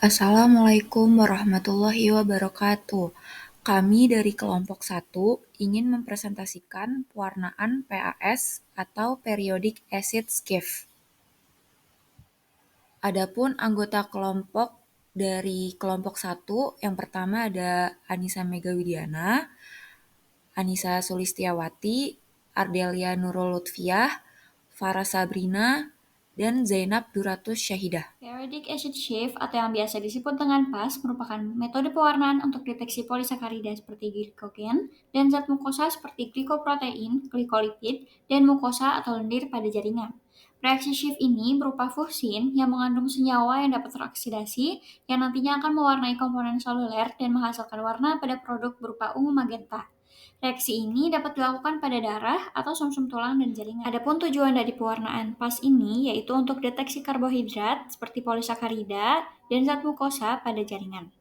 Assalamualaikum warahmatullahi wabarakatuh. Kami dari kelompok 1 ingin mempresentasikan pewarnaan PAS atau Periodic Acid Skiff. Adapun anggota kelompok dari kelompok 1, yang pertama ada Anissa Megawidiana, Anissa Sulistiawati, Ardelia Nurul Lutfiah, Farah Sabrina, dan Zainab Duratus Syahidah. Periodic acid shift atau yang biasa disebut dengan PAS merupakan metode pewarnaan untuk deteksi polisakarida seperti glikogen dan zat mukosa seperti glikoprotein, glikolipid, dan mukosa atau lendir pada jaringan. Reaksi shift ini berupa fuksin yang mengandung senyawa yang dapat teroksidasi yang nantinya akan mewarnai komponen seluler dan menghasilkan warna pada produk berupa ungu magenta. Reaksi ini dapat dilakukan pada darah atau sumsum tulang dan jaringan. Adapun tujuan dari pewarnaan PAS ini yaitu untuk deteksi karbohidrat seperti polisakarida dan zat mukosa pada jaringan.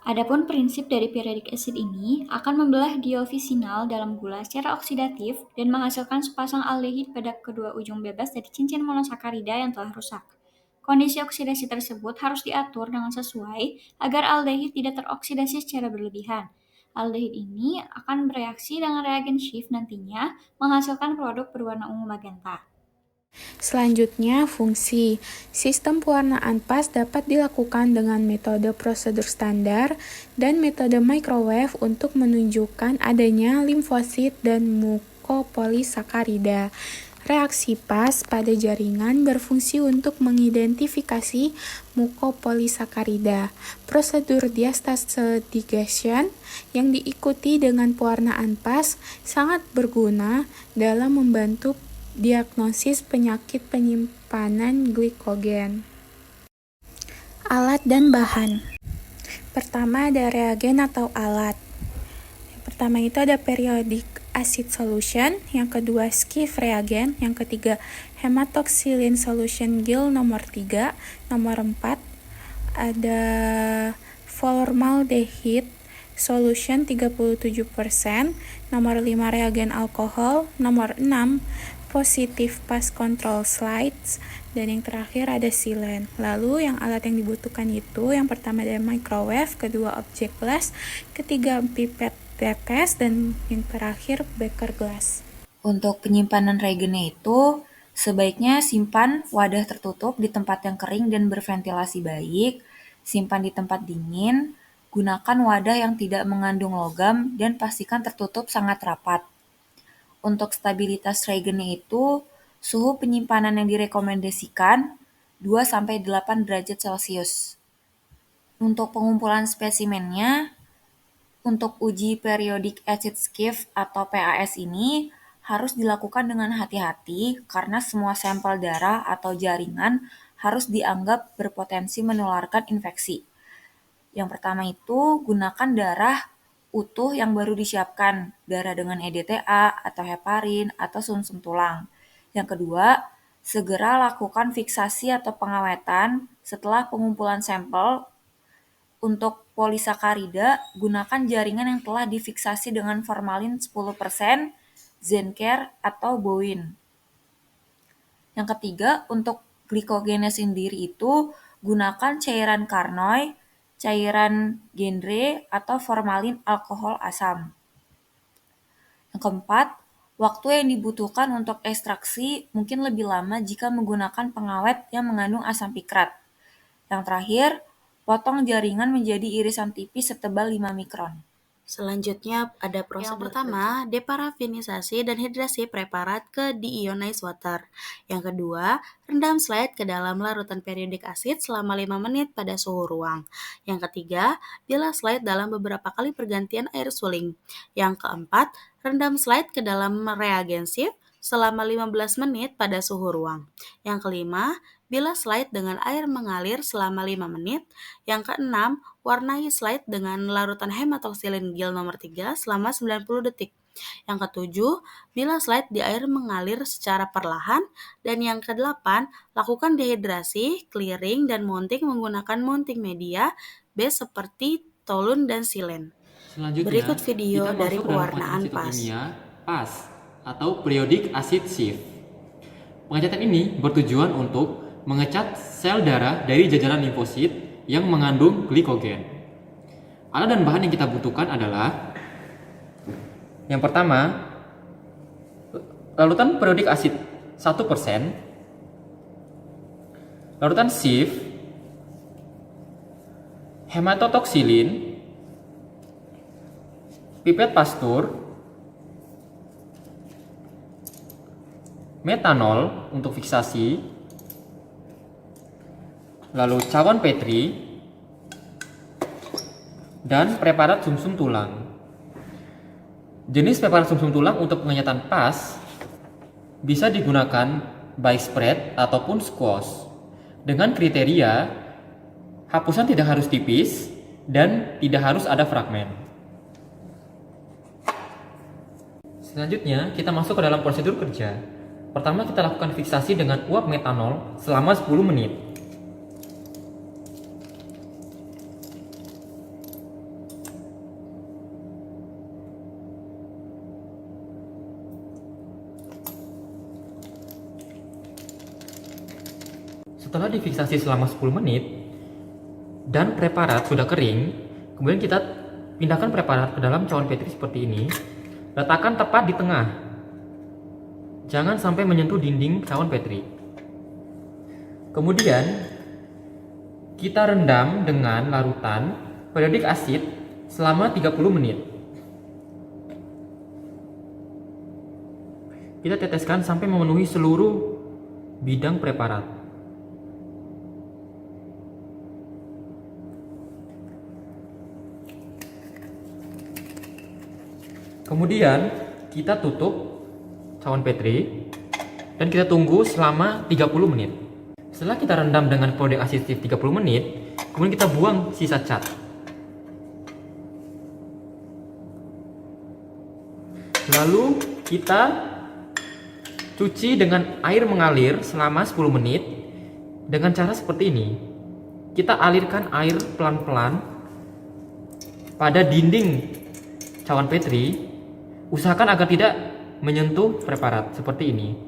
Adapun prinsip dari periodic acid ini akan membelah diofisinal dalam gula secara oksidatif dan menghasilkan sepasang aldehid pada kedua ujung bebas dari cincin monosakarida yang telah rusak. Kondisi oksidasi tersebut harus diatur dengan sesuai agar aldehid tidak teroksidasi secara berlebihan. Aldehid ini akan bereaksi dengan reagen Schiff nantinya menghasilkan produk berwarna ungu magenta. Selanjutnya, fungsi. Sistem pewarnaan PAS dapat dilakukan dengan metode prosedur standar dan metode microwave untuk menunjukkan adanya limfosit dan mukopolisakarida. Reaksi PAS pada jaringan berfungsi untuk mengidentifikasi mukopolisakarida. Prosedur diastase ligation yang diikuti dengan pewarnaan PAS sangat berguna dalam membantu diagnosis penyakit penyimpanan glikogen. Alat dan bahan. Pertama ada reagen atau alat. Yang pertama itu ada periodic acid solution, yang kedua Schiff reagen, yang ketiga hematoxylin solution GIL nomor 3, nomor 4 ada formaldehyde solution 37%, nomor 5 reagen alkohol, nomor 6 positif PAS control slides, dan yang terakhir ada silen. Lalu yang alat yang dibutuhkan itu yang pertama ada microwave, kedua object glass, ketiga pipet tetes, dan yang terakhir beaker glass. Untuk penyimpanan reagennya itu sebaiknya simpan wadah tertutup di tempat yang kering dan berventilasi baik, simpan di tempat dingin, gunakan wadah yang tidak mengandung logam dan pastikan tertutup sangat rapat. Untuk stabilitas reagennya itu, suhu penyimpanan yang direkomendasikan 2-8 derajat Celcius. Untuk pengumpulan spesimennya, untuk uji periodic acid skiff atau PAS ini harus dilakukan dengan hati-hati karena semua sampel darah atau jaringan harus dianggap berpotensi menularkan infeksi. Yang pertama itu gunakan darah utuh yang baru disiapkan, darah dengan EDTA atau heparin atau sumsum tulang. Yang kedua, segera lakukan fiksasi atau pengawetan setelah pengumpulan sampel. Untuk polisakarida, gunakan jaringan yang telah difiksasi dengan formalin 10%, Zencare atau Bowen. Yang ketiga, untuk glikogennya sendiri itu gunakan cairan Carnoy, cairan Gendre, atau formalin alkohol asam. Yang keempat, waktu yang dibutuhkan untuk ekstraksi mungkin lebih lama jika menggunakan pengawet yang mengandung asam pikrat. Yang terakhir, potong jaringan menjadi irisan tipis setebal 5 mikron. Selanjutnya ada prosedur pertama, deparafinisasi dan hidrasi preparat ke deionized water. Yang kedua, rendam slide ke dalam larutan periodic acid selama 5 menit pada suhu ruang. Yang ketiga, bilas slide dalam beberapa kali pergantian air suling. Yang keempat, rendam slide ke dalam reagen sieve selama 15 menit pada suhu ruang. Yang kelima, bilas slide dengan air mengalir selama 5 menit. Yang keenam, warnai slide dengan larutan hematoxylin GIL nomor 3 selama 90 detik. Yang ketujuh, bilas slide di air mengalir secara perlahan. Dan yang kedelapan, lakukan dehidrasi, clearing, dan mounting menggunakan mounting media base seperti toluen dan silen. Selanjutnya, berikut video kita dari masuk dalam pewarnaan pengecatan PAS. kimia PAS atau periodic acid sieve. Pengecatan ini bertujuan untuk mengecat sel darah dari jajaran limfosit yang mengandung glikogen. Alat dan bahan yang kita butuhkan adalah yang pertama, larutan periodik asid 1%, larutan SIF, hematotoksilin, pipet pastur, metanol untuk fiksasi, lalu cawan Petri, dan preparat sumsum tulang. Jenis preparat sumsum tulang untuk pengenyatan pas bisa digunakan by spread ataupun squash dengan kriteria hapusan tidak harus tipis dan tidak harus ada fragmen. Selanjutnya kita masuk ke dalam prosedur kerja. Pertama kita lakukan fiksasi dengan uap metanol selama 10 menit. Setelah difiksasi selama 10 menit dan preparat sudah kering, kemudian kita pindahkan preparat ke dalam cawan Petri seperti ini. Letakkan tepat di tengah. Jangan sampai menyentuh dinding cawan Petri. Kemudian kita rendam dengan larutan periodik asid selama 30 menit. Kita teteskan sampai memenuhi seluruh bidang preparat. Kemudian kita tutup cawan Petri dan kita tunggu selama 30 menit. Setelah kita rendam dengan periodik asid 30 menit, kemudian kita buang sisa cat. Lalu kita cuci dengan air mengalir selama 10 menit dengan cara seperti ini. Kita alirkan air pelan-pelan pada dinding cawan Petri. Usahakan agar tidak menyentuh preparat seperti ini.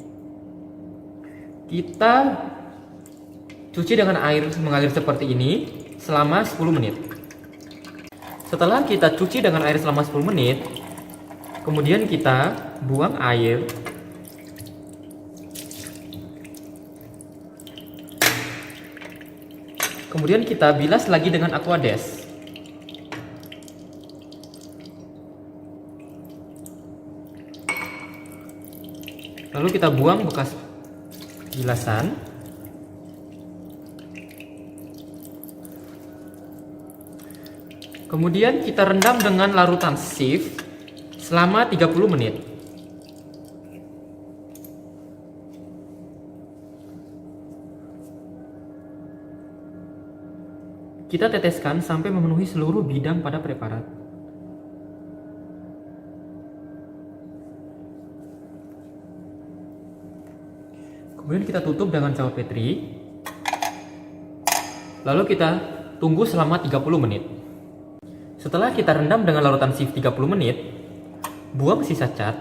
Kita cuci dengan air mengalir seperti ini selama 10 menit. Setelah kita cuci dengan air selama 10 menit, kemudian kita buang air. Kemudian kita bilas lagi dengan Aquades. Lalu kita buang bekas bilasan. Kemudian kita rendam dengan larutan SIF selama 30 menit. Kita teteskan sampai memenuhi seluruh bidang pada preparat. Kemudian kita tutup dengan cawan Petri. Lalu kita tunggu selama 30 menit. Setelah kita rendam dengan larutan SIF 30 menit, buang sisa cat.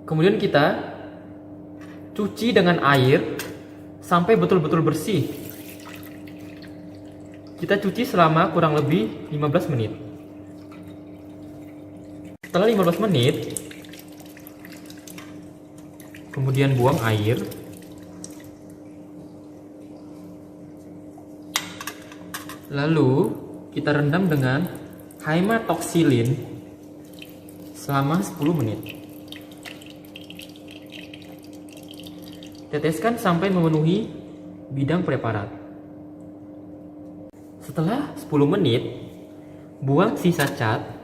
Kemudian kita cuci dengan air sampai betul-betul bersih. Kita cuci selama kurang lebih 15 menit. Setelah 15 menit, kemudian buang air. Lalu kita rendam dengan hematoksilin selama 10 menit. Teteskan sampai memenuhi bidang preparat. Setelah 10 menit, buang sisa cat.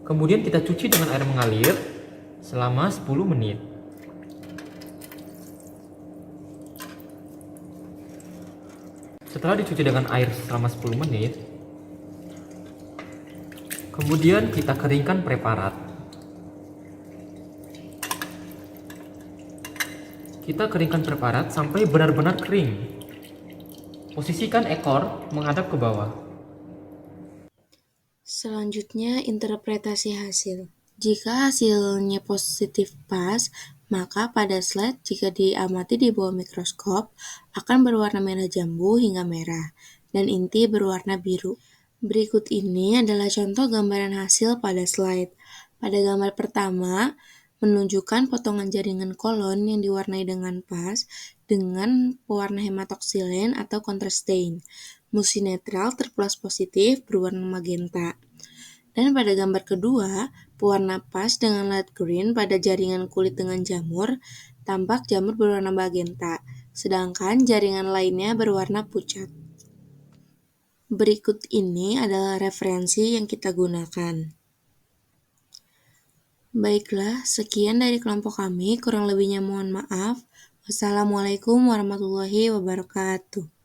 Kemudian kita cuci dengan air mengalir selama 10 menit. Setelah dicuci dengan air selama 10 menit, kemudian kita keringkan preparat. Kita keringkan preparat sampai benar-benar kering. Posisikan ekor menghadap ke bawah. Selanjutnya, interpretasi hasil. Jika hasilnya positif pas, maka pada slide jika diamati di bawah mikroskop akan berwarna merah jambu hingga merah dan inti berwarna biru. Berikut ini adalah contoh gambaran hasil pada slide. Pada gambar pertama, menunjukkan potongan jaringan kolon yang diwarnai dengan pas dengan pewarna hematoksilen atau contrast stain. Musi netral terplas positif berwarna magenta. Dan pada gambar kedua, pewarna pas dengan light green pada jaringan kulit dengan jamur, tampak jamur berwarna magenta, sedangkan jaringan lainnya berwarna pucat. Berikut ini adalah referensi yang kita gunakan. Baiklah, sekian dari kelompok kami, kurang lebihnya mohon maaf. Wassalamualaikum warahmatullahi wabarakatuh.